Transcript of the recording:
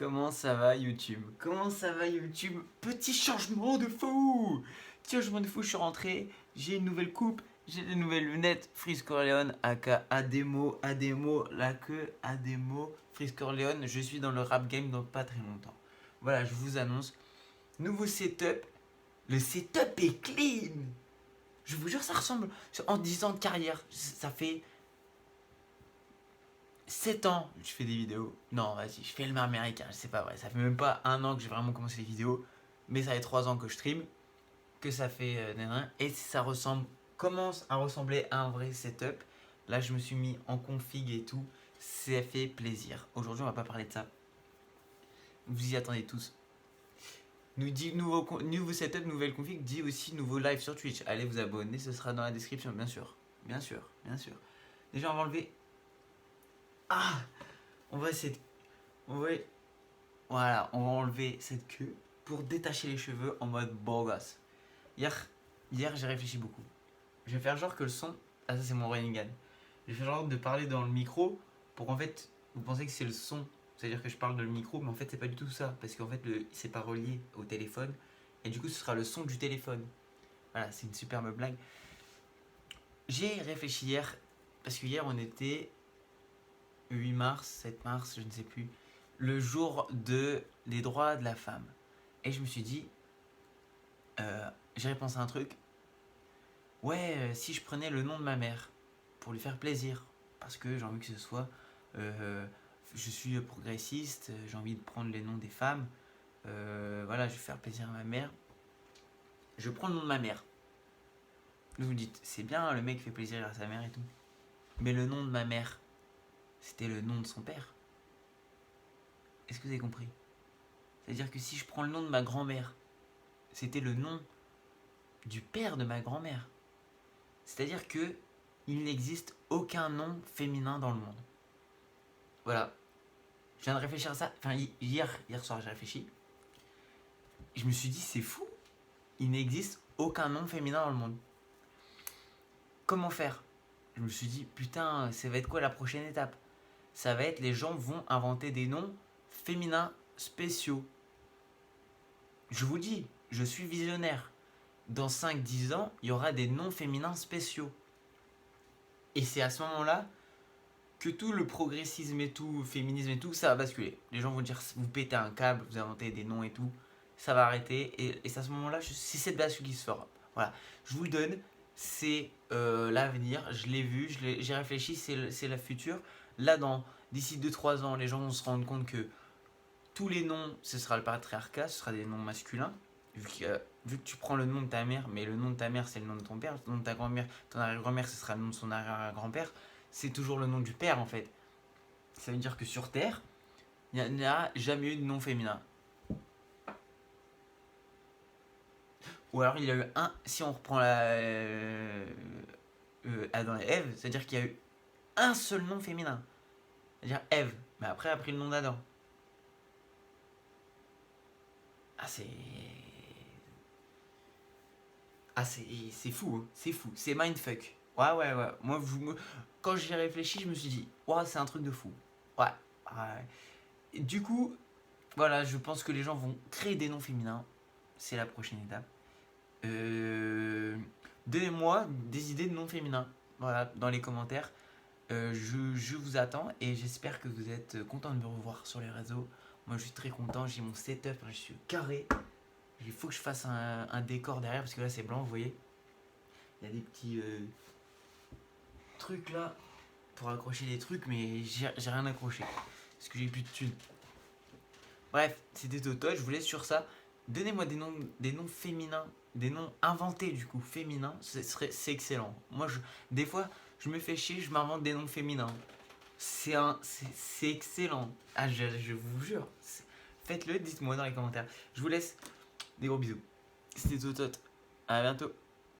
Comment ça va YouTube? Comment ça va YouTube? Petit changement de fou! Petit changement de fou, je suis rentré, j'ai une nouvelle coupe, j'ai des nouvelles lunettes. Freeze Corleone, aka Ademo, la queue, Ademo, Freeze Corleone. Je suis dans le rap game dans pas très longtemps. Voilà, je vous annonce. Nouveau setup. Le setup est clean! Je vous jure, ça ressemble en 10 ans de carrière. Ça fait 7 ans que je fais des vidéos. Non, vas-y, je fais le américain, c'est pas vrai. Ça fait même pas un an que j'ai vraiment commencé les vidéos. Mais ça fait 3 ans que je stream. Que ça fait. Et ça commence à ressembler à un vrai setup. Là, je me suis mis en config et tout. Ça fait plaisir. Aujourd'hui, on va pas parler de ça. Vous y attendez tous. Nous dit nouveau setup, nouvelle config, dit aussi nouveau live sur Twitch. Allez vous abonner, ce sera dans la description, bien sûr. Bien sûr, bien sûr. Déjà, on va enlever. Ah! On va essayer de. Voilà, on va enlever cette queue pour détacher les cheveux en mode beau gosse. Hier j'ai réfléchi beaucoup. Je vais faire genre que le son. Ah, ça, c'est mon running gun. Je vais faire genre de parler dans le micro pour qu'en fait, vous pensez que c'est le son. C'est-à-dire que je parle dans le micro, mais en fait, c'est pas du tout ça. Parce qu'en fait, c'est pas relié au téléphone. Et du coup, ce sera le son du téléphone. Voilà, c'est une superbe blague. J'ai réfléchi hier, parce que hier, on était 8 mars, 7 mars, je ne sais plus, le jour des droits de la femme. Et je me suis dit, j'ai repensé à un truc. Ouais, si je prenais le nom de ma mère pour lui faire plaisir, parce que j'ai envie que ce soit, je suis progressiste, j'ai envie de prendre les noms des femmes, voilà, je vais faire plaisir à ma mère. Je prends le nom de ma mère. Vous me dites, c'est bien, le mec fait plaisir à sa mère et tout. Mais le nom de ma mère, c'était le nom de son père. Est-ce que vous avez compris? C'est-à-dire que si je prends le nom de ma grand-mère, c'était le nom du père de ma grand-mère. C'est-à-dire que il n'existe aucun nom féminin dans le monde. Voilà. Je viens de réfléchir à ça. Enfin, hier soir, j'ai réfléchi. Et je me suis dit, c'est fou. Il n'existe aucun nom féminin dans le monde. Comment faire? Je me suis dit, putain, ça va être quoi la prochaine étape? Ça va être, les gens vont inventer des noms féminins spéciaux. Je vous dis, je suis visionnaire. Dans 5-10 ans, il y aura des noms féminins spéciaux. Et c'est à ce moment-là que tout le progressisme et tout, féminisme et tout, ça va basculer. Les gens vont dire, vous pétez un câble, vous inventez des noms et tout, ça va arrêter. Et c'est à ce moment-là, c'est cette bascule qui se fera. Voilà, je vous le donne, c'est l'avenir, je l'ai vu, j'ai réfléchi, c'est la future. Là, d'ici 2-3 ans, les gens vont se rendre compte que tous les noms, ce sera le patriarcat, ce sera des noms masculins. Vu que tu prends le nom de ta mère, mais le nom de ta mère c'est le nom de ton père, le nom de ta grand-mère, ton arrière-grand-mère ce sera le nom de son arrière-grand-père, c'est toujours le nom du père en fait. Ça veut dire que sur Terre, il n'y a jamais eu de nom féminin. Ou alors il y a eu un, si on reprend Adam et Ève, c'est-à-dire qu'il y a eu un seul nom féminin. C'est-à-dire Ève, mais après a pris le nom d'Adam. Ah c'est... Ah c'est fou, hein. C'est fou, c'est mindfuck. Ouais. Moi, quand j'y ai réfléchi, je me suis dit, ouais, c'est un truc de fou. Ouais. Et du coup, voilà, je pense que les gens vont créer des noms féminins. C'est la prochaine étape. Donnez-moi des idées de noms féminins. Voilà, dans les commentaires. Je vous attends et j'espère que vous êtes content de me revoir sur les réseaux. Moi, je suis très content. J'ai mon setup, je suis carré. Il faut que je fasse un décor derrière parce que là, c'est blanc, vous voyez. Il y a des petits trucs là pour accrocher des trucs, mais j'ai rien accroché parce que j'ai plus de thunes. Bref, c'était Toto, je vous laisse sur ça. Donnez-moi des noms féminins, des noms inventés du coup, féminins, c'est excellent. Moi, des fois, je me fais chier, je m'invente des noms féminins. C'est excellent. Ah, je vous jure. Faites-le, dites-moi dans les commentaires. Je vous laisse, des gros bisous. C'était Toto. À bientôt.